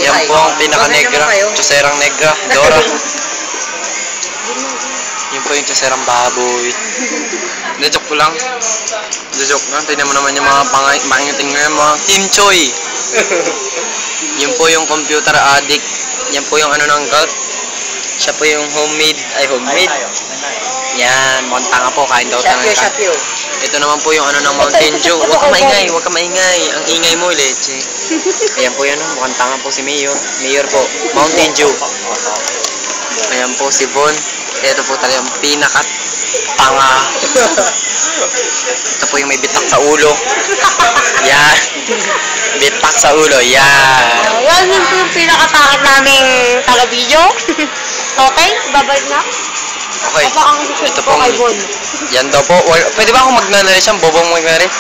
Yan po ang pinaka-negra. Tsuserang negra. Dora. Yan po yung tsuserang baboy. Na-joke ko lang. Na-joke lang. Tignan mo naman yung mga pangingating ngayon, mga Team Choi. Yan po yung computer addict. Yan po yung ano ng cult. Siya po yung homemade. Yan, mukhang tanga po. Kain daw tayo ng cut. Ito naman po yung ano ng Mountain Dew. Huwag ka maingay, huwag ka maingay. Ang ingay mo, leche. Ayan po yan, mukhang tanga po si Mayor. Mayor po, Mountain Dew. Ayan po si Von. Ito po talaga yung pinaka-tanga. Ito po yung may bitak sa ulo. Yan. Bitak sa ulo, yan. Yan yung pinaka-takot naming taga-video. Okay, babalik na. Okay, ito po. Yan daw po. Pwede ba akong magnanari siyang bobong magnanari?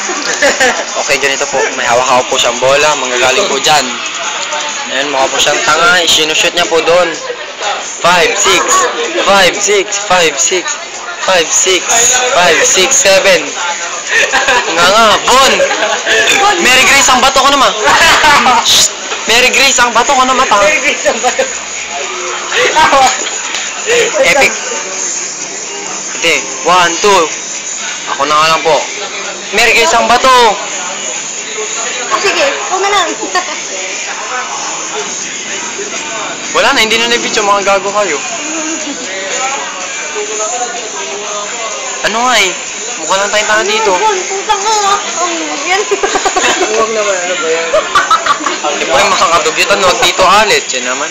Okay, ganito po. May hawak-hawak po siyang bola. Manggagaling po dyan. Ayan, mukha po siyang tanga. Sinushoot niya po doon. 5, 6, 5, 6, 5, 6, 5, 6, 5, 6, 7. Nga, Bon! Mary Grace, ang bato ko naman. Mary Grace, ang bato ko naman. Mary Grace, ang bato ko. Epic. Hindi. 1, 2. Ako na nga lang po. Mary Grace, ang bato. Sige, ikaw na lang. Wala na, hindi na na-video. Mga gago kayo. Ano nga eh? Mukha lang tayong tanga dito. Putang ka. Yan. Huwag naman, ano ba yan? Hindi po yung mga kadugyutan, huwag dito alit. Yan naman.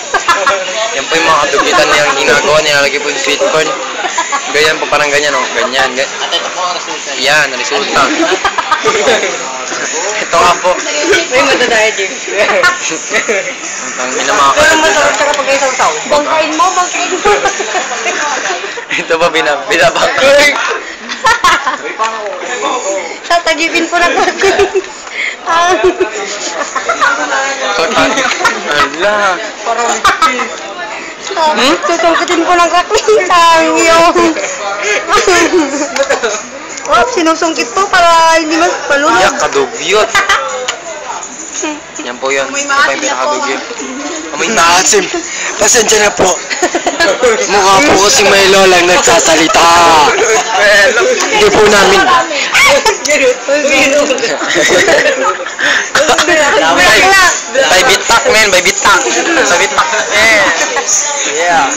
Yan po yung mga kadugyutan na yung ginagawa, nilalagay po yung sweet corn. Ganyan po, parang ganyan, oh. Ganyan. At ito po ang resulta. Yan, resulta. Ito nga po. May matadaya, James. Ang ina mga Pero kadugyutan. masarap sa kapag isang tao. Bangkain mo. Ito po, binabangka. Tatagipin ko na ko. Ala. Parang Tutungkitin ko ng kakling sa iyong. Oh, sinusungkit po para hindi mas palunod. Yak, kadugyot. Yan po yun. Ito pa yung pinakadugyot. Amoy maasim. Pasensya na po. Mukha po kasi may lolang nagsasalita. Hindi po namin. By bitak, man. By bitak. By bitak. Yeah.